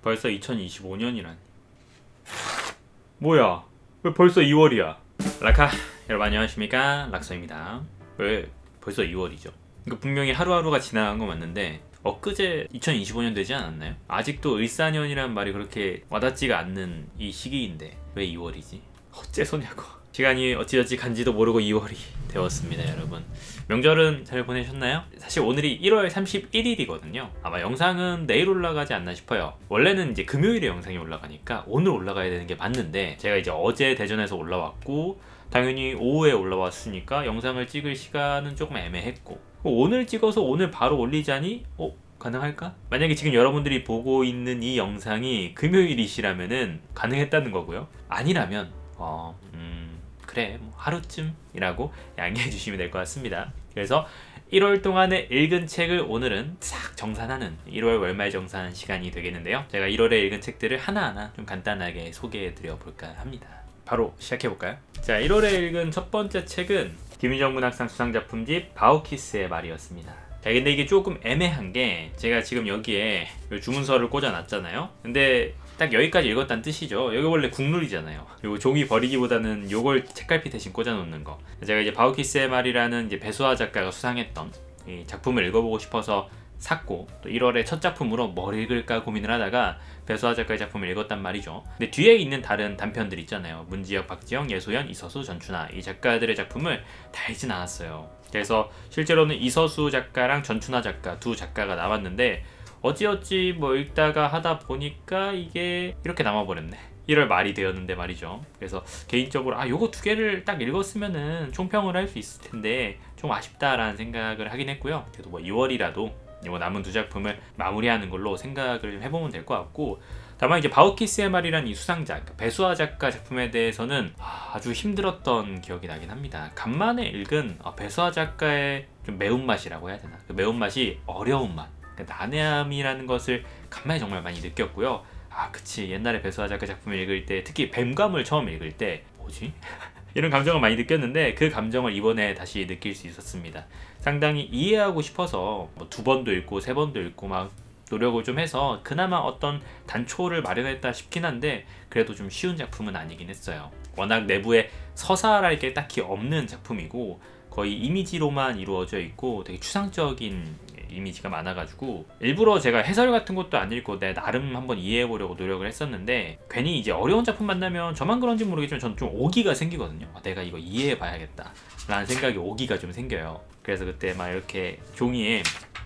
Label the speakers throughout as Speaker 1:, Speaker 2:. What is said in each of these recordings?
Speaker 1: 벌써 2025년이라니. 뭐야? 왜 벌써 2월이야? 라카, 여러분 안녕하십니까? 락서입니다. 왜 벌써 2월이죠? 이거 분명히 하루하루가 지나간 거 맞는데 엊그제 2025년 되지 않았나요? 아직도 을사년이란 말이 그렇게 와닿지가 않는 이 시기인데 왜 2월이지? 어째서냐고. 시간이 어찌저찌 간지도 모르고 2월이 되었습니다, 여러분. 명절은 잘 보내셨나요? 사실 오늘이 1월 31일이거든요. 아마 영상은 내일 올라가지 않나 싶어요. 원래는 이제 금요일에 영상이 올라가니까 오늘 올라가야 되는 게 맞는데 제가 이제 어제 대전에서 올라왔고 당연히 오후에 올라왔으니까 영상을 찍을 시간은 조금 애매했고 오늘 찍어서 오늘 바로 올리자니 가능할까? 만약에 지금 여러분들이 보고 있는 이 영상이 금요일이시라면은 가능했다는 거고요. 아니라면 그래 뭐 하루쯤이라고 양해해 주시면 될 것 같습니다. 그래서 1월 동안에 읽은 책을 오늘은 싹 정산하는 1월 월말 정산 시간이 되겠는데요. 제가 1월에 읽은 책들을 하나하나 좀 간단하게 소개해 드려 볼까 합니다. 바로 시작해 볼까요? 자, 1월에 읽은 첫 번째 책은 김유정 문학상 수상작품집 바우키스의 말이었습니다. 자, 근데 이게 조금 애매한 게 제가 지금 여기에 주문서를 꽂아놨잖아요. 근데 딱 여기까지 읽었다는 뜻이죠. 여기 원래 국룰이잖아요. 요 종이 버리기보다는 요걸 책갈피 대신 꽂아놓는 거. 제가 이제 바우키스의 말이라는 이제 배수아 작가가 수상했던 이 작품을 읽어보고 싶어서 샀고 또 1월에 첫 작품으로 뭘 읽을까 고민을 하다가 배수아 작가의 작품을 읽었단 말이죠. 근데 뒤에 있는 다른 단편들 있잖아요. 문지혁, 박지영, 예소연, 이서수, 전춘아 이 작가들의 작품을 다 읽진 않았어요. 그래서 실제로는 이서수 작가랑 전춘아 작가 두 작가가 나왔는데 어찌어찌 뭐 읽다가 하다 보니까 이게 이렇게 남아버렸네. 1월 말이 되었는데 말이죠. 그래서 개인적으로 요거 두 개를 딱 읽었으면은 총평을 할 수 있을 텐데 좀 아쉽다라는 생각을 하긴 했고요. 그래도 뭐 2월이라도 뭐 남은 두 작품을 마무리하는 걸로 생각을 해보면 될 것 같고, 다만 이제 바우키스의 말이란 이 수상작 배수아 작가 작품에 대해서는 아주 힘들었던 기억이 나긴 합니다. 간만에 읽은 배수아 작가의 좀 매운맛이라고 해야 되나? 그 매운맛이 어려운 맛, 난해함이라는 것을 간만에 정말 많이 느꼈고요. 그치, 옛날에 배수아 작가 작품을 읽을 때 특히 뱀감을 처음 읽을 때 뭐지? 이런 감정을 많이 느꼈는데 그 감정을 이번에 다시 느낄 수 있었습니다. 상당히 이해하고 싶어서 두 번도 읽고 세 번도 읽고 막 노력을 좀 해서 그나마 어떤 단초를 마련했다 싶긴 한데 그래도 좀 쉬운 작품은 아니긴 했어요. 워낙 내부에 서사랄 게 딱히 없는 작품이고 거의 이미지로만 이루어져 있고 되게 추상적인 이미지가 많아가지고 일부러 제가 해설 같은 것도 안 읽고 내 나름 한번 이해해보려고 노력을 했었는데 괜히 이제 어려운 작품 만나면 저만 그런지 모르겠지만 저는 좀 오기가 생기거든요. 내가 이거 이해해봐야겠다 라는 생각이 오기가 좀 생겨요. 그래서 그때 막 이렇게 종이에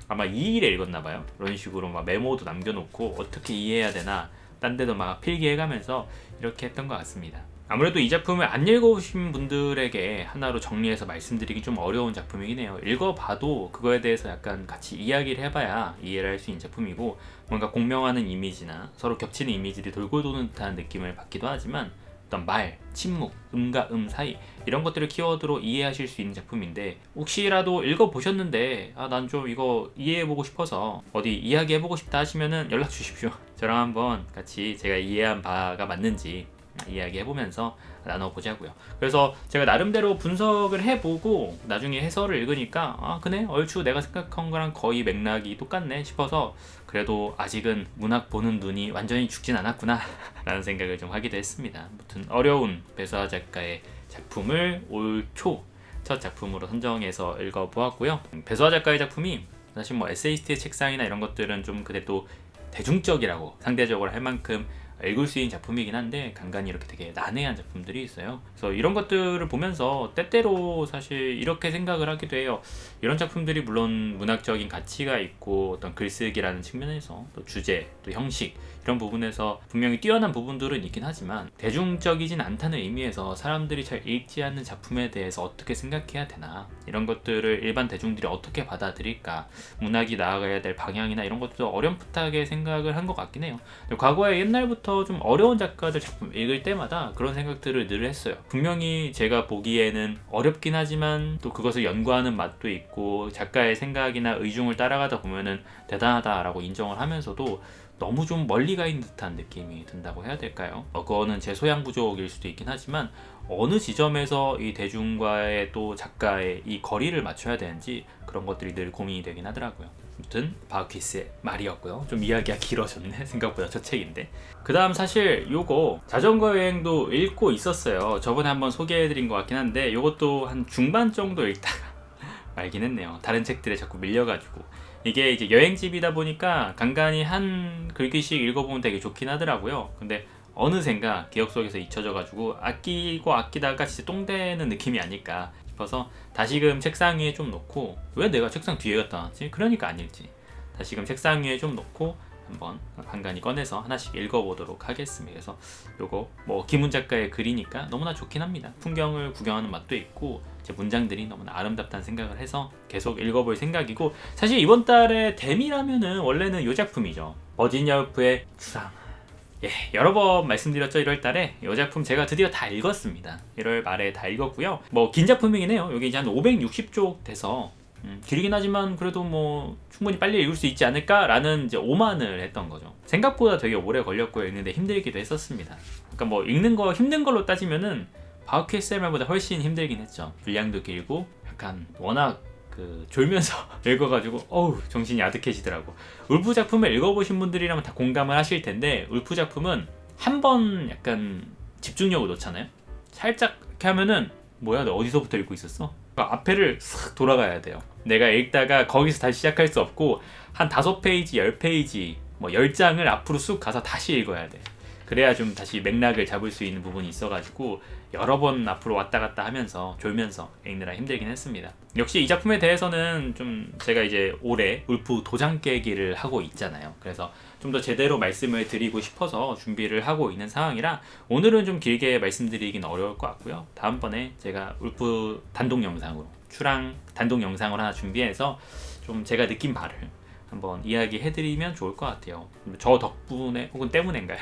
Speaker 1: 아마 2일에 읽었나봐요. 이런 식으로 막 메모도 남겨놓고 어떻게 이해해야 되나 딴 데도 막 필기해가면서 이렇게 했던 것 같습니다. 아무래도 이 작품을 안 읽어보신 분들에게 하나로 정리해서 말씀드리기 좀 어려운 작품이긴 해요. 읽어봐도 그거에 대해서 약간 같이 이야기를 해봐야 이해를 할 수 있는 작품이고 뭔가 공명하는 이미지나 서로 겹치는 이미지들이 돌고 도는 듯한 느낌을 받기도 하지만 어떤 말, 침묵, 음과 음 사이 이런 것들을 키워드로 이해하실 수 있는 작품인데 혹시라도 읽어보셨는데 난 좀 이거 이해해보고 싶어서 어디 이야기해보고 싶다 하시면은 연락 주십시오. 저랑 한번 같이 제가 이해한 바가 맞는지 이야기해보면서 나눠보자고요. 그래서 제가 나름대로 분석을 해보고 나중에 해설을 읽으니까 그네 얼추 내가 생각한 거랑 거의 맥락이 똑같네 싶어서 그래도 아직은 문학 보는 눈이 완전히 죽진 않았구나 라는 생각을 좀 하기도 했습니다. 아무튼 어려운 배수아 작가의 작품을 올 초 첫 작품으로 선정해서 읽어보았고요. 배수아 작가의 작품이 사실 뭐 에세이스트의 책상이나 이런 것들은 좀 그래도 대중적이라고 상대적으로 할 만큼 읽을 수 있는 작품이긴 한데 간간히 이렇게 되게 난해한 작품들이 있어요. 그래서 이런 것들을 보면서 때때로 사실 이렇게 생각을 하기도 해요. 이런 작품들이 물론 문학적인 가치가 있고 어떤 글쓰기라는 측면에서 또 주제, 또 형식 이런 부분에서 분명히 뛰어난 부분들은 있긴 하지만 대중적이진 않다는 의미에서 사람들이 잘 읽지 않는 작품에 대해서 어떻게 생각해야 되나, 이런 것들을 일반 대중들이 어떻게 받아들일까, 문학이 나아가야 될 방향이나 이런 것도 어렴풋하게 생각을 한 것 같긴 해요. 과거에 옛날부터 좀 어려운 작가들 작품 읽을 때마다 그런 생각들을 늘 했어요. 분명히 제가 보기에는 어렵긴 하지만 또 그것을 연구하는 맛도 있고 작가의 생각이나 의중을 따라가다 보면은 대단하다라고 인정을 하면서도 너무 좀 멀리 가 있는 듯한 느낌이 든다고 해야 될까요? 그거는 제 소양 부족일 수도 있긴 하지만 어느 지점에서 이 대중과의 또 작가의 이 거리를 맞춰야 되는지 그런 것들이 늘 고민이 되긴 하더라고요. 아무튼 바우키스의 말이었고요. 좀 이야기가 길어졌네. 생각보다 저 책인데. 그 다음 사실 요거 자전거 여행도 읽고 있었어요. 저번에 한번 소개해드린 것 같긴 한데 요것도 한 중반 정도 읽다가 말긴 했네요. 다른 책들에 자꾸 밀려가지고. 이게 이제 여행집이다 보니까 간간히 한 글귀씩 읽어보면 되게 좋긴 하더라고요. 근데 어느샌가 기억 속에서 잊혀져가지고 아끼고 아끼다가 진짜 똥되는 느낌이 아닐까 싶어서 다시금 책상 위에 좀 놓고, 왜 내가 책상 뒤에 갖다 놨지? 그러니까 안 읽지. 다시금 책상 위에 좀 놓고 한번 간간히 꺼내서 하나씩 읽어보도록 하겠습니다. 그래서 요거 뭐 김훈 작가의 글이니까 너무나 좋긴 합니다. 풍경을 구경하는 맛도 있고 제 문장들이 너무나 아름답다는 생각을 해서 계속 읽어볼 생각이고, 사실 이번 달에 데미라면은 원래는 요 작품이죠. 버지니아 울프의 추상. 예, 여러 번 말씀드렸죠. 1월 달에 이 작품 제가 드디어 다 읽었습니다. 1월 말에 다 읽었고요. 뭐 긴 작품이긴 해요. 여기 이제 한 560쪽 돼서 길긴 하지만 그래도 뭐 충분히 빨리 읽을 수 있지 않을까라는 이제 오만을 했던 거죠. 생각보다 되게 오래 걸렸고 읽는데 힘들기도 했었습니다. 그러니까 뭐 읽는 거 힘든 걸로 따지면은 바우키스의 말보다 훨씬 힘들긴 했죠. 분량도 길고 약간 워낙 졸면서 읽어가지고 어우 정신이 아득해지더라고. 울프 작품을 읽어보신 분들이라면 다 공감을 하실 텐데, 울프 작품은 한 번 약간 집중력을 놓잖아요. 살짝 이렇게 하면은 뭐야 너 어디서부터 읽고 있었어? 그러니까 앞에를 싹 돌아가야 돼요. 내가 읽다가 거기서 다시 시작할 수 없고 한 5페이지, 10페이지, 뭐 10장을 앞으로 쑥 가서 다시 읽어야 돼. 그래야 좀 다시 맥락을 잡을 수 있는 부분이 있어가지고 여러 번 앞으로 왔다 갔다 하면서 졸면서 읽느라 힘들긴 했습니다. 역시 이 작품에 대해서는 좀 제가 이제 올해 울프 도장 깨기를 하고 있잖아요. 그래서 좀 더 제대로 말씀을 드리고 싶어서 준비를 하고 있는 상황이라 오늘은 좀 길게 말씀드리긴 어려울 것 같고요. 다음번에 제가 울프 단독 영상으로 추랑 단독 영상을 하나 준비해서 좀 제가 느낀 바를 한번 이야기해드리면 좋을 것 같아요. 저 덕분에 혹은 때문인가요?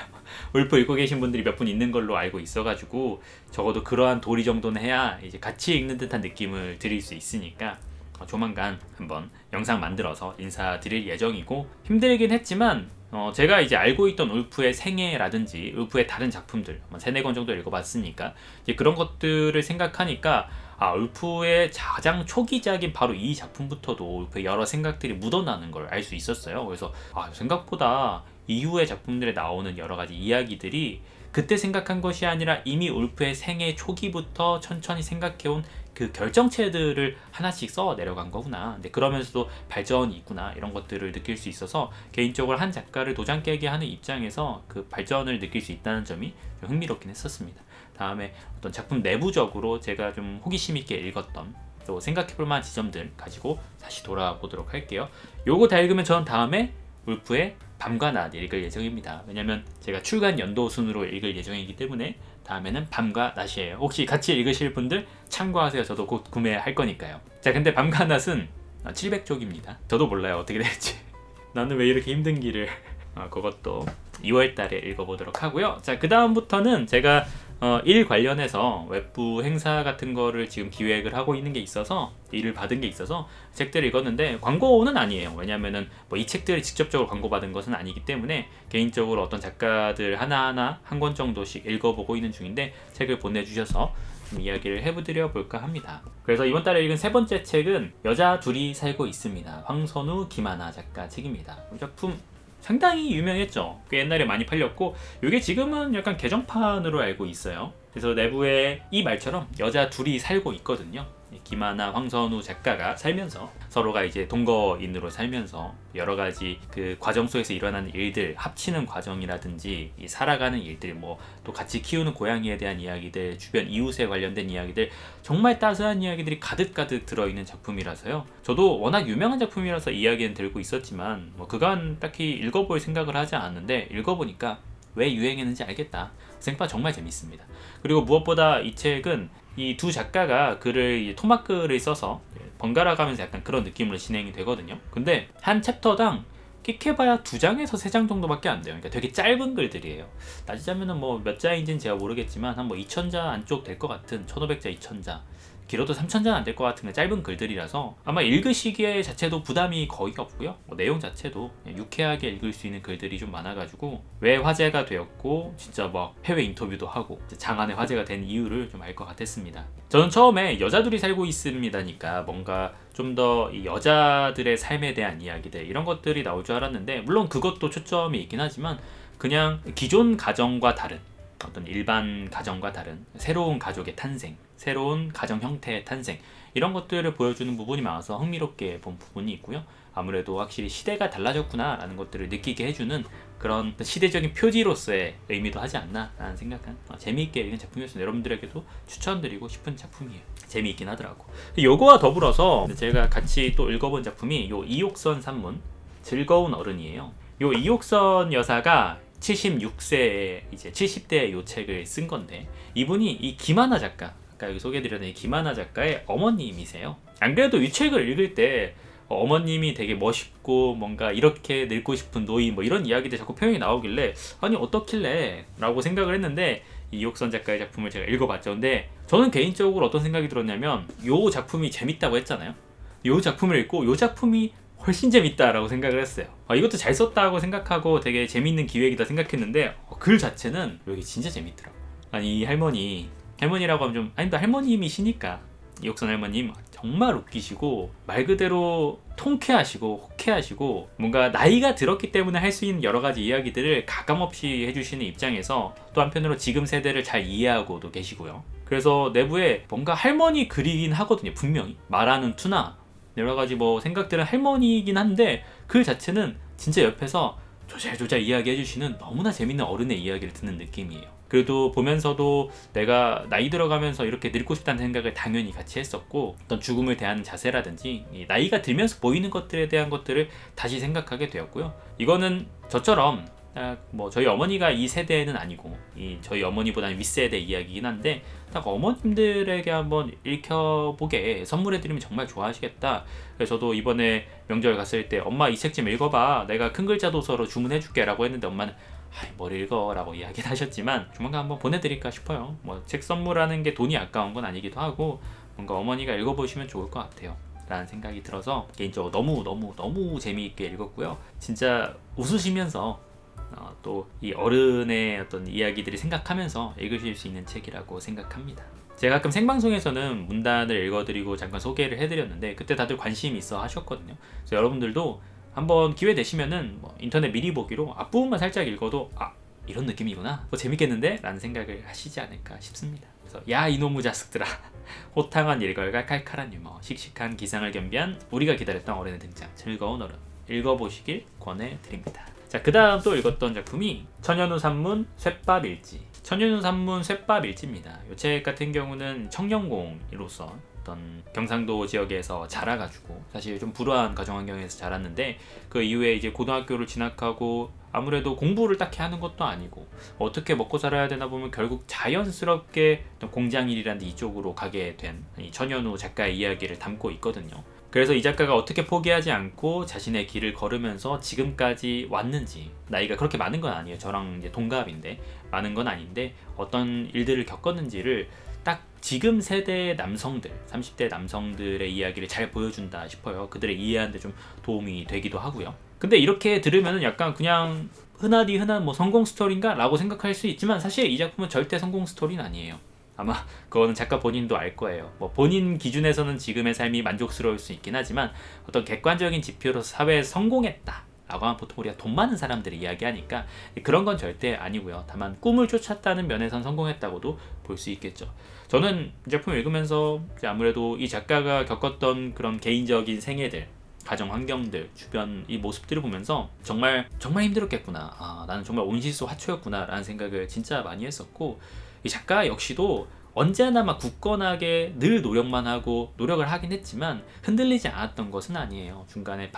Speaker 1: 울프 읽고 계신 분들이 몇 분 있는 걸로 알고 있어가지고 적어도 그러한 도리 정도는 해야 이제 같이 읽는 듯한 느낌을 드릴 수 있으니까 조만간 한번 영상 만들어서 인사드릴 예정이고, 힘들긴 했지만 제가 이제 알고 있던 울프의 생애라든지 울프의 다른 작품들 3-4권 정도 읽어봤으니까 이제 그런 것들을 생각하니까 울프의 가장 초기작인 바로 이 작품부터도 울프의 여러 생각들이 묻어나는 걸 알 수 있었어요. 그래서 생각보다 이후의 작품들에 나오는 여러 가지 이야기들이 그때 생각한 것이 아니라 이미 울프의 생애 초기부터 천천히 생각해온 그 결정체들을 하나씩 써 내려간 거구나. 근데 그러면서도 발전이 있구나. 이런 것들을 느낄 수 있어서 개인적으로 한 작가를 도장 깨게 하는 입장에서 그 발전을 느낄 수 있다는 점이 좀 흥미롭긴 했었습니다. 다음에 어떤 작품 내부적으로 제가 좀 호기심 있게 읽었던 또 생각해볼 만한 지점들 가지고 다시 돌아와 보도록 할게요. 요거 다 읽으면 전 다음에 울프의 밤과 낮 읽을 예정입니다. 왜냐면 제가 출간 연도 순으로 읽을 예정이기 때문에 다음에는 밤과 낮이에요. 혹시 같이 읽으실 분들 참고하세요. 저도 곧 구매할 거니까요. 자, 근데 밤과 낮은 700쪽입니다. 저도 몰라요 어떻게 될지. 나는 왜 이렇게 힘든 길을. 그것도 2월 달에 읽어보도록 하고요. 자, 그 다음부터는 제가 일 관련해서 웹부 행사 같은 거를 지금 기획을 하고 있는 게 있어서, 일을 받은 게 있어서 책들을 읽었는데 광고는 아니에요. 왜냐면은 뭐 이 책들이 직접적으로 광고받은 것은 아니기 때문에 개인적으로 어떤 작가들 하나하나 한 권 정도씩 읽어보고 있는 중인데 책을 보내주셔서 좀 이야기를 해드려 볼까 합니다. 그래서 이번 달에 읽은 3번째 책은 여자 둘이 살고 있습니다. 황선우, 김하나 작가 책입니다. 이 작품 상당히 유명했죠. 꽤 옛날에 많이 팔렸고 이게 지금은 약간 개정판으로 알고 있어요. 그래서 내부에 이 말처럼 여자 둘이 살고 있거든요. 김하나, 황선우 작가가 살면서 서로가 이제 동거인으로 살면서 여러 가지 그 과정 속에서 일어나는 일들, 합치는 과정이라든지 이 살아가는 일들, 뭐 또 같이 키우는 고양이에 대한 이야기들, 주변 이웃에 관련된 이야기들, 정말 따스한 이야기들이 가득가득 들어있는 작품이라서요. 저도 워낙 유명한 작품이라서 이야기는 들고 있었지만 뭐 그간 딱히 읽어볼 생각을 하지 않았는데 읽어보니까 왜 유행했는지 알겠다. 생각보다 정말 재밌습니다. 그리고 무엇보다 이 책은 이 두 작가가 글을 토막글을 써서 번갈아 가면서 약간 그런 느낌으로 진행이 되거든요. 근데 한 챕터당 끽해봐야 2장에서 3장 정도밖에 안 돼요. 그러니까 되게 짧은 글들이에요. 따지자면은 뭐 몇 자인지는 제가 모르겠지만 한 뭐 2000자 안쪽 될 것 같은 1500자, 2000자 길어도 3,000자 안 될 것 같은 짧은 글들이라서 아마 읽으시기에 자체도 부담이 거의 없고요. 내용 자체도 유쾌하게 읽을 수 있는 글들이 좀 많아가지고 왜 화제가 되었고 진짜 막 해외 인터뷰도 하고 장안의 화제가 된 이유를 좀 알 것 같았습니다. 저는 처음에 여자들이 살고 있습니다니까 뭔가 좀 더 이 여자들의 삶에 대한 이야기들 이런 것들이 나올 줄 알았는데, 물론 그것도 초점이 있긴 하지만 그냥 기존 가정과 다른 어떤 일반 가정과 다른 새로운 가족의 탄생, 새로운 가정 형태의 탄생, 이런 것들을 보여주는 부분이 많아서 흥미롭게 본 부분이 있고요. 아무래도 확실히 시대가 달라졌구나 라는 것들을 느끼게 해주는 그런 시대적인 표지로서의 의미도 하지 않나 라는 생각한 재미있게 읽은 작품이었습니다. 여러분들에게도 추천드리고 싶은 작품이에요. 재미있긴 하더라고. 요거와 더불어서 제가 같이 또 읽어본 작품이 요 이옥선 산문 즐거운 어른이에요. 요 이옥선 여사가 76세에 이제 70대 요 책을 쓴 건데, 이분이 이 김하나 작가, 아까 여기 소개해드렸던 이 김하나 작가의 어머님이세요. 안 그래도 이 책을 읽을 때 어머님이 되게 멋있고 뭔가 이렇게 늙고 싶은 노인 뭐 이런 이야기들 자꾸 표현이 나오길래 아니 어떻길래 라고 생각을 했는데, 이옥선 작가의 작품을 제가 읽어봤죠. 근데 저는 개인적으로 어떤 생각이 들었냐면, 요 작품이 재밌다고 했잖아요. 요 작품을 읽고 요 작품이 훨씬 재밌다라고 생각을 했어요. 이것도 잘 썼다고 생각하고 되게 재밌는 기획이다 생각했는데 글 자체는 여기 진짜 재밌더라고. 아니 이 할머니라고 하면 좀 아닙니다. 할머님이시니까 이옥선 할머님 정말 웃기시고 말 그대로 통쾌하시고 호쾌하시고 뭔가 나이가 들었기 때문에 할 수 있는 여러 가지 이야기들을 가감없이 해주시는 입장에서 또 한편으로 지금 세대를 잘 이해하고도 계시고요. 그래서 내부에 뭔가 할머니 글이긴 하거든요. 분명히 말하는 투나 여러 가지 뭐 생각들은 할머니이긴 한데 글 자체는 진짜 옆에서 조잘조잘 이야기해 주시는 너무나 재밌는 어른의 이야기를 듣는 느낌이에요. 그래도 보면서도 내가 나이 들어가면서 이렇게 늙고 싶다는 생각을 당연히 같이 했었고, 어떤 죽음을 대하는 자세라든지 이 나이가 들면서 보이는 것들에 대한 것들을 다시 생각하게 되었고요. 이거는 저처럼 뭐 저희 어머니가 이 세대는 아니고 이 저희 어머니보다는 윗세대 이야기이긴 한데 딱 어머님들에게 한번 읽혀보게 선물해드리면 정말 좋아하시겠다. 그래서 저도 이번에 명절 갔을 때 엄마 이 책 좀 읽어봐, 내가 큰 글자 도서로 주문해줄게 라고 했는데 엄마는 뭘 읽어 라고 이야기를 하셨지만 조만간 한번 보내드릴까 싶어요. 뭐 책 선물하는 게 돈이 아까운 건 아니기도 하고 뭔가 어머니가 읽어보시면 좋을 것 같아요 라는 생각이 들어서 개인적으로 너무 재미있게 읽었고요. 진짜 웃으시면서 또 이 어른의 어떤 이야기들이 생각하면서 읽으실 수 있는 책이라고 생각합니다. 제가 가끔 생방송에서는 문단을 읽어드리고 잠깐 소개를 해드렸는데 그때 다들 관심이 있어 하셨거든요. 그래서 여러분들도 한번 기회 되시면은 뭐 인터넷 미리 보기로 앞부분만 살짝 읽어도 이런 느낌이구나, 재밌겠는데? 라는 생각을 하시지 않을까 싶습니다. 그래서 야 이놈의 자식들아, 호탕한 일걸과 칼칼한 유머, 씩씩한 기상을 겸비한 우리가 기다렸던 어른의 등장, 즐거운 어른 읽어보시길 권해드립니다. 자, 그 다음 또 읽었던 작품이 천연우 산문 쇳밥일지. 천연우 산문 쇳밥일지입니다. 이 책 같은 경우는 청년공으로서 어떤 경상도 지역에서 자라가지고 사실 좀 불우한 가정 환경에서 자랐는데 그 이후에 이제 고등학교를 진학하고 아무래도 공부를 딱히 하는 것도 아니고 어떻게 먹고 살아야 되나 보면 결국 자연스럽게 공장일이라는 이쪽으로 가게 된 이 천연우 작가의 이야기를 담고 있거든요. 그래서 이 작가가 어떻게 포기하지 않고 자신의 길을 걸으면서 지금까지 왔는지, 나이가 그렇게 많은 건 아니에요. 저랑 이제 동갑인데 많은 건 아닌데 어떤 일들을 겪었는지를 딱 지금 세대의 남성들, 30대 남성들의 이야기를 잘 보여준다 싶어요. 그들의 이해하는 데 좀 도움이 되기도 하고요. 근데 이렇게 들으면 약간 그냥 흔하디 흔한 뭐 성공 스토리인가? 라고 생각할 수 있지만 사실 이 작품은 절대 성공 스토리는 아니에요. 아마 그거는 작가 본인도 알 거예요. 뭐 본인 기준에서는 지금의 삶이 만족스러울 수 있긴 하지만 어떤 객관적인 지표로서 사회에 성공했다 라고 하면 보통 우리가 돈 많은 사람들이 이야기하니까 그런 건 절대 아니고요. 다만 꿈을 쫓았다는 면에선 성공했다고도 볼 수 있겠죠. 저는 이 작품을 읽으면서 아무래도 이 작가가 겪었던 그런 개인적인 생애들, 가정 환경들, 주변 이 모습들을 보면서 정말 힘들었겠구나, 나는 정말 온실소화초였구나 라는 생각을 진짜 많이 했었고, 이 작가 역시도 언제나 막 굳건하게 늘 노력만 하고 노력을 하긴 했지만 흔들리지 않았던 것은 아니에요. 중간에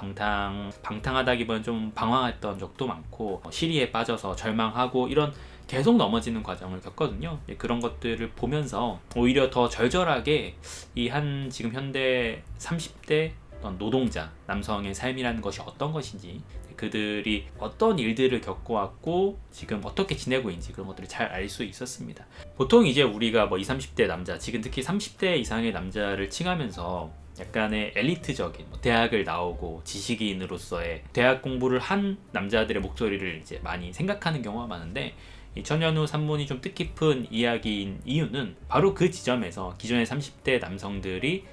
Speaker 1: 방탕하다기보다는 좀 방황했던 적도 많고 시리에 빠져서 절망하고 이런 계속 넘어지는 과정을 겪거든요. 그런 것들을 보면서 오히려 더 절절하게 이 한 지금 현대 30대 어떤 노동자, 남성의 삶이라는 것이 어떤 것인지 그들이 어떤 일들을 겪어왔고 지금 어떻게 지내고 있는지 그런 것들을 잘 알 수 있었습니다. 보통 이제 우리가 뭐 20, 30대 남자, 지금 특히 30대 이상의 남자를 칭하면서 약간의 엘리트적인 대학을 나오고 지식인으로서의 대학 공부를 한 남자들의 목소리를 이제 많이 생각하는 경우가 많은데, 이 천연우 산문이 좀 뜻깊은 이야기인 이유는 바로 그 지점에서 기존의 30대 남성들이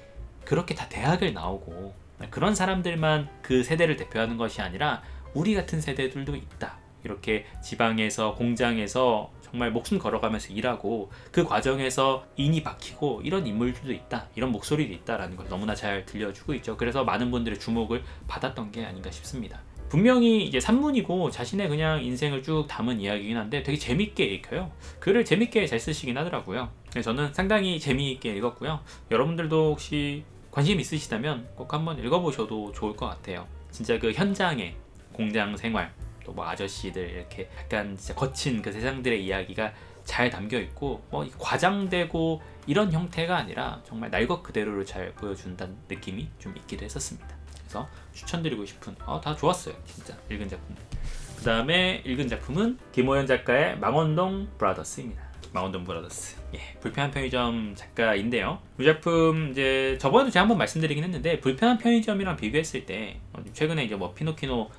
Speaker 1: 그렇게 다 대학을 나오고 그런 사람들만 그 세대를 대표하는 것이 아니라 우리 같은 세대들도 있다. 이렇게 지방에서 공장에서 정말 목숨 걸어가면서 일하고 그 과정에서 인이 박히고 이런 인물들도 있다. 이런 목소리도 있다라는 걸 너무나 잘 들려주고 있죠. 그래서 많은 분들의 주목을 받았던 게 아닌가 싶습니다. 분명히 이제 산문이고 자신의 그냥 인생을 쭉 담은 이야기긴 한데 되게 재밌게 읽혀요. 글을 재밌게 잘 쓰시긴 하더라고요. 그래서 저는 상당히 재미있게 읽었고요. 여러분들도 혹시 관심 있으시다면 꼭 한번 읽어보셔도 좋을 것 같아요. 진짜 그 현장의 공장 생활, 또 뭐 아저씨들 이렇게 약간 진짜 거친 그 세상들의 이야기가 잘 담겨 있고 뭐 과장되고 이런 형태가 아니라 정말 날 것 그대로를 잘 보여준다는 느낌이 좀 있기도 했었습니다. 그래서 추천드리고 싶은 다 좋았어요. 진짜 읽은 작품. 그 다음에 읽은 작품은 김호연 작가의 망원동 브라더스입니다. 망원동 브라더스. 불편한 편의점 작가인데요. 이 작품 이제 저번에도 제가 한번 말씀드리긴 했는데, 불편한 편의점이랑 비교했을 때 최근에 이제 뭐 피노키오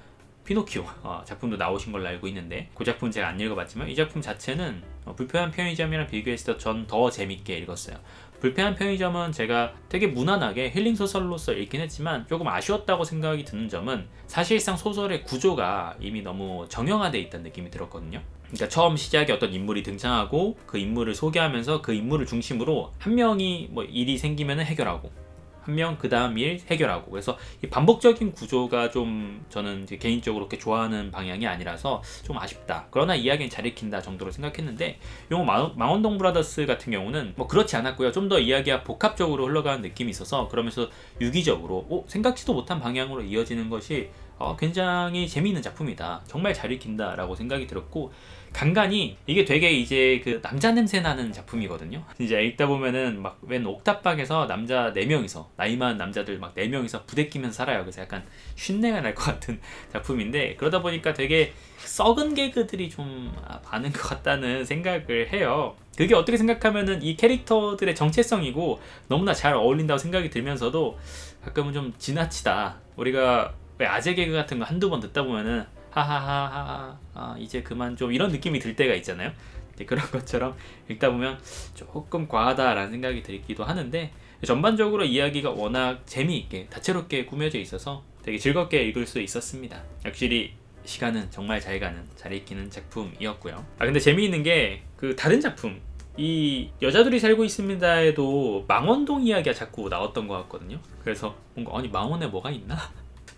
Speaker 1: 작품도 나오신 걸로 알고 있는데, 그 작품 제가 안 읽어봤지만 이 작품 자체는 불편한 편의점이랑 비교했을 때 전 더 재밌게 읽었어요. 불편한 편의점은 제가 되게 무난하게 힐링 소설로서 읽긴 했지만 조금 아쉬웠다고 생각이 드는 점은 사실상 소설의 구조가 이미 너무 정형화되어 있다는 느낌이 들었거든요. 그러니까 처음 시작에 어떤 인물이 등장하고 그 인물을 소개하면서 그 인물을 중심으로 한 명이 뭐 일이 생기면 해결하고, 한 명 그 다음 일 해결하고, 그래서 이 반복적인 구조가 좀 저는 이제 개인적으로 그렇게 좋아하는 방향이 아니라서 좀 아쉽다. 그러나 이야기는 잘 읽힌다 정도로 생각했는데, 요 망원동 브라더스 같은 경우는 뭐 그렇지 않았고요. 좀 더 이야기가 복합적으로 흘러가는 느낌이 있어서, 그러면서 유기적으로 생각지도 못한 방향으로 이어지는 것이 굉장히 재미있는 작품이다. 정말 잘 읽힌다 라고 생각이 들었고, 간간이 이게 되게 이제 그 남자 냄새 나는 작품이거든요. 이제 읽다 보면은 막 웬 옥탑방에서 남자 4명이서, 나이 많은 남자들 막 4명이서 부대끼면서 살아요. 그래서 약간 쉰내가 날 것 같은 작품인데, 그러다 보니까 되게 썩은 개그들이 좀 많은 것 같다는 생각을 해요. 그게 어떻게 생각하면은 이 캐릭터들의 정체성이고 너무나 잘 어울린다고 생각이 들면서도 가끔은 좀 지나치다. 우리가 왜 아재 개그 같은 거 한두 번 듣다 보면은 하하하하 이제 그만 좀 이런 느낌이 들 때가 있잖아요. 그런 것처럼 읽다 보면 조금 과하다라는 생각이 들기도 하는데, 전반적으로 이야기가 워낙 재미있게 다채롭게 꾸며져 있어서 되게 즐겁게 읽을 수 있었습니다. 확실히 시간은 정말 잘 가는, 잘 읽히는 작품이었고요. 근데 재미있는 게 그 다른 작품, 이 여자들이 살고 있습니다에도 망원동 이야기가 자꾸 나왔던 것 같거든요. 그래서 뭔가 아니 망원에 뭐가 있나?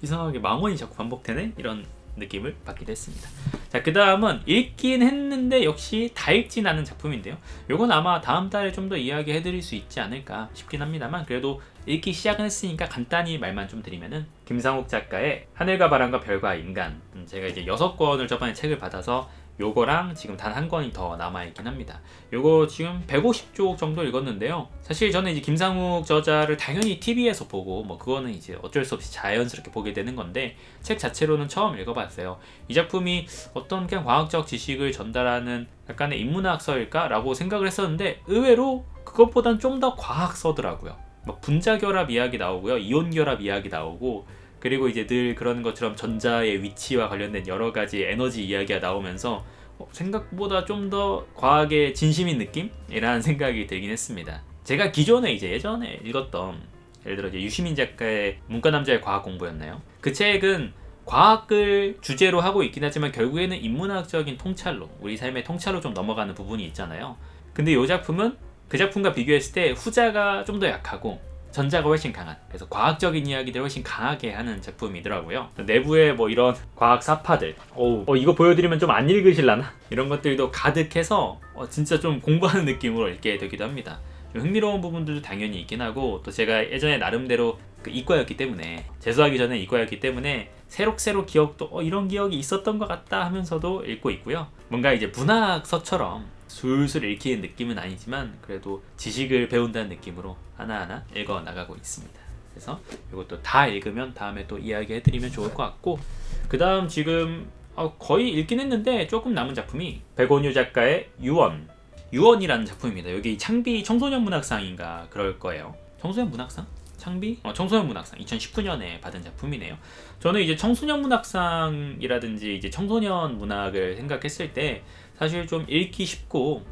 Speaker 1: 이상하게 망원이 자꾸 반복되네? 이런 느낌을 받기도 했습니다. 자, 그 다음은 읽긴 했는데 역시 다 읽진 않은 작품인데요. 요건 아마 다음 달에 좀 더 이야기해 드릴 수 있지 않을까 싶긴 합니다만, 그래도 읽기 시작은 했으니까 간단히 말만 좀 드리면은, 김상욱 작가의 하늘과 바람과 별과 인간, 제가 이제 6권을 저번에 책을 받아서 요거랑 지금 단 한 권이 더 남아있긴 합니다. 요거 지금 150쪽 정도 읽었는데요. 사실 저는 이제 김상욱 저자를 당연히 TV에서 보고 뭐 그거는 이제 어쩔 수 없이 자연스럽게 보게 되는 건데, 책 자체로는 처음 읽어봤어요. 이 작품이 어떤 그냥 과학적 지식을 전달하는 약간의 인문학서일까? 라고 생각을 했었는데, 의외로 그것보단 좀 더 과학서더라고요. 뭐 분자결합 이야기 나오고요. 이온결합 이야기 나오고, 그리고 이제 늘 그런 것처럼 전자의 위치와 관련된 여러 가지 에너지 이야기가 나오면서 생각보다 좀 더 과학의 진심인 느낌이라는 생각이 들긴 했습니다. 제가 기존에 이제 예전에 읽었던, 예를 들어 이제 유시민 작가의 문과남자의 과학 공부였나요? 그 책은 과학을 주제로 하고 있긴 하지만 결국에는 인문학적인 통찰로, 우리 삶의 통찰로 좀 넘어가는 부분이 있잖아요. 근데 이 작품은 그 작품과 비교했을 때 후자가 좀 더 약하고 전자가 훨씬 강한, 그래서 과학적인 이야기들을 훨씬 강하게 하는 작품이더라고요. 내부에 뭐 이런 과학 사파들, 이거 보여드리면 좀 안 읽으실라나? 이런 것들도 가득해서 진짜 좀 공부하는 느낌으로 읽게 되기도 합니다. 좀 흥미로운 부분들도 당연히 있긴 하고, 또 제가 예전에 나름대로 그 이과였기 때문에, 재수하기 전에 이과였기 때문에 새록새록 기억도 이런 기억이 있었던 것 같다 하면서도 읽고 있고요. 뭔가 이제 문학서처럼 술술 읽히는 느낌은 아니지만 그래도 지식을 배운다는 느낌으로 하나하나 읽어 나가고 있습니다. 그래서 이것도 다 읽으면 다음에 또 이야기해드리면 좋을 것 같고, 그 다음 지금 거의 읽긴 했는데 조금 남은 작품이 백원유 작가의 유언이라는 작품입니다. 여기 창비 청소년 문학상인가 그럴 거예요. 청소년 문학상? 창비? 청소년 문학상 2019년에 받은 작품이네요. 저는 이제 청소년 문학상이라든지 이제 청소년 문학을 생각했을 때 사실 좀 읽기 쉽고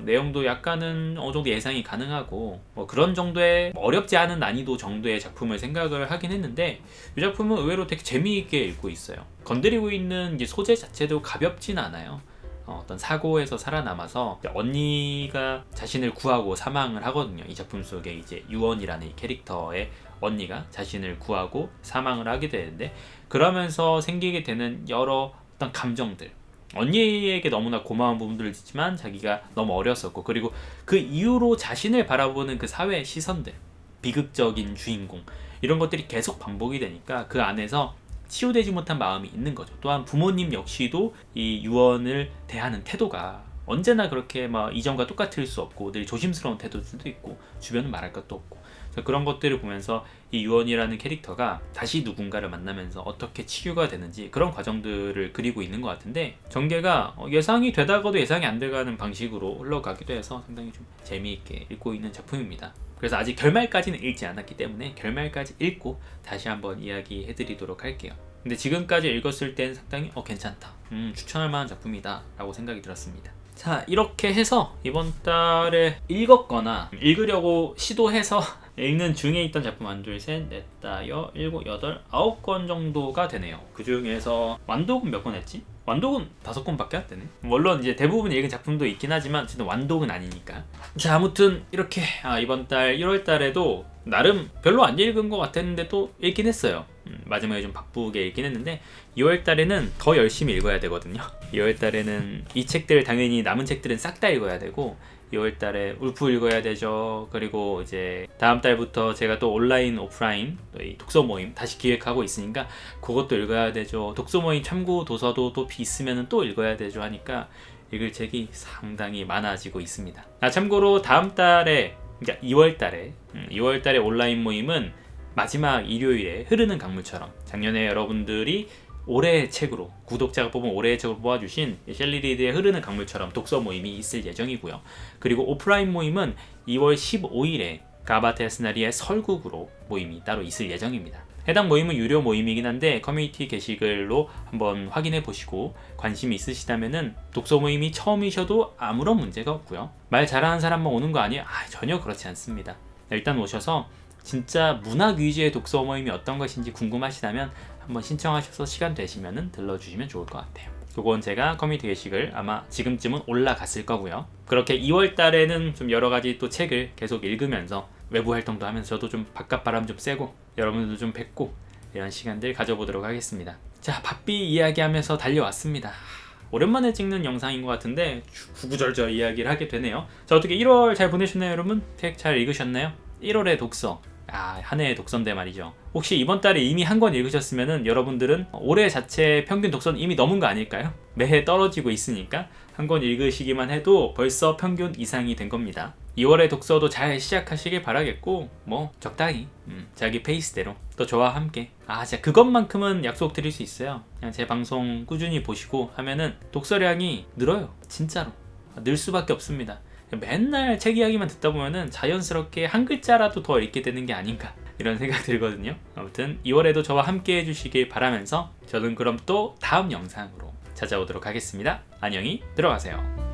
Speaker 1: 내용도 약간은 어느 정도 예상이 가능하고 그런 정도의 어렵지 않은 난이도 정도의 작품을 생각을 하긴 했는데, 이 작품은 의외로 되게 재미있게 읽고 있어요. 건드리고 있는 이제 소재 자체도 가볍진 않아요. 어떤 사고에서 살아남아서 언니가 자신을 구하고 사망을 하거든요. 이 작품 속에 이제 유언이라는 이 캐릭터의 언니가 자신을 구하고 사망을 하게 되는데, 그러면서 생기게 되는 여러 어떤 감정들, 언니에게 너무나 고마운 부분들을 있지만 자기가 너무 어렸었고, 그리고 그 이후로 자신을 바라보는 그 사회의 시선들, 비극적인 주인공, 이런 것들이 계속 반복이 되니까 그 안에서 치유되지 못한 마음이 있는 거죠. 또한 부모님 역시도 이 유언을 대하는 태도가 언제나 그렇게 이전과 똑같을 수 없고 늘 조심스러운 태도일 수도 있고 주변은 말할 것도 없고, 그런 것들을 보면서 이 유언이라는 캐릭터가 다시 누군가를 만나면서 어떻게 치유가 되는지 그런 과정들을 그리고 있는 것 같은데, 전개가 예상이 되다가도 예상이 안 돼가는 방식으로 흘러가기도 해서 상당히 좀 재미있게 읽고 있는 작품입니다. 그래서 아직 결말까지는 읽지 않았기 때문에 결말까지 읽고 다시 한번 이야기해드리도록 할게요. 근데 지금까지 읽었을 땐 상당히 괜찮다, 추천할 만한 작품이다 라고 생각이 들었습니다. 자, 이렇게 해서 이번 달에 읽었거나 읽으려고 시도해서 읽는 중에 있던 작품 1, 2, 3, 4, 5, 7, 8, 9권 정도가 되네요. 그 중에서 완독은 몇 권 했지? 완독은 5권밖에 안 되네. 물론 이제 대부분 읽은 작품도 있긴 하지만 어쨌든 완독은 아니니까. 자, 아무튼 이렇게 이번 달 1월 달에도 나름 별로 안 읽은 것 같았는데 또 읽긴 했어요. 마지막에 좀 바쁘게 읽긴 했는데 2월 달에는 더 열심히 읽어야 되거든요. 2월 달에는 이 책들, 당연히 남은 책들은 싹 다 읽어야 되고, 2월 달에 울프 읽어야 되죠. 그리고 이제 다음 달부터 제가 또 온라인, 오프라인 또 이 독서 모임 다시 기획하고 있으니까 그것도 읽어야 되죠. 독서 모임 참고 도서도 또 있으면 또 읽어야 되죠 하니까 읽을 책이 상당히 많아지고 있습니다. 참고로 다음 달에, 그러니까 2월 달에 온라인 모임은 마지막 일요일에 흐르는 강물처럼, 작년에 여러분들이 올해의 책으로, 구독자가 뽑은 올해의 책으로 뽑아주신 셸리 리드의 흐르는 강물처럼 독서 모임이 있을 예정이고요. 그리고 오프라인 모임은 2월 15일에 가바트 에스나리의 설국으로 모임이 따로 있을 예정입니다. 해당 모임은 유료 모임이긴 한데 커뮤니티 게시글로 한번 확인해 보시고 관심이 있으시다면은 독서 모임이 처음이셔도 아무런 문제가 없고요. 말 잘하는 사람만 오는 거 아니에요? 전혀 그렇지 않습니다. 일단 오셔서 진짜 문학 위주의 독서 모임이 어떤 것인지 궁금하시다면 한번 신청하셔서 시간 되시면 들러주시면 좋을 것 같아요. 그건 제가 커뮤니티 게시글 아마 지금쯤은 올라갔을 거고요. 그렇게 2월 달에는 좀 여러 가지 또 책을 계속 읽으면서 외부 활동도 하면서 저도 좀 바깥 바람 좀 쐬고 여러분들도 좀 뵙고 이런 시간들 가져보도록 하겠습니다. 자, 바삐 이야기하면서 달려왔습니다. 오랜만에 찍는 영상인 것 같은데 구구절절 이야기를 하게 되네요. 자, 어떻게 1월 잘 보내셨나요, 여러분? 책 잘 읽으셨나요? 1월의 독서, 한 해의 독서인데 말이죠. 혹시 이번 달에 이미 한 권 읽으셨으면은 여러분들은 올해 자체 평균 독서는 이미 넘은 거 아닐까요? 매해 떨어지고 있으니까 한 권 읽으시기만 해도 벌써 평균 이상이 된 겁니다. 2월의 독서도 잘 시작하시길 바라겠고, 적당히 자기 페이스대로 또 저와 함께 진짜 그것만큼은 약속드릴 수 있어요. 그냥 제 방송 꾸준히 보시고 하면은 독서량이 늘어요. 진짜로 늘 수밖에 없습니다. 맨날 책 이야기만 듣다 보면은 자연스럽게 한 글자라도 더 읽게 되는 게 아닌가 이런 생각 들거든요. 아무튼 2월에도 저와 함께 해주시길 바라면서 저는 그럼 또 다음 영상으로 찾아오도록 하겠습니다. 안녕히 들어가세요.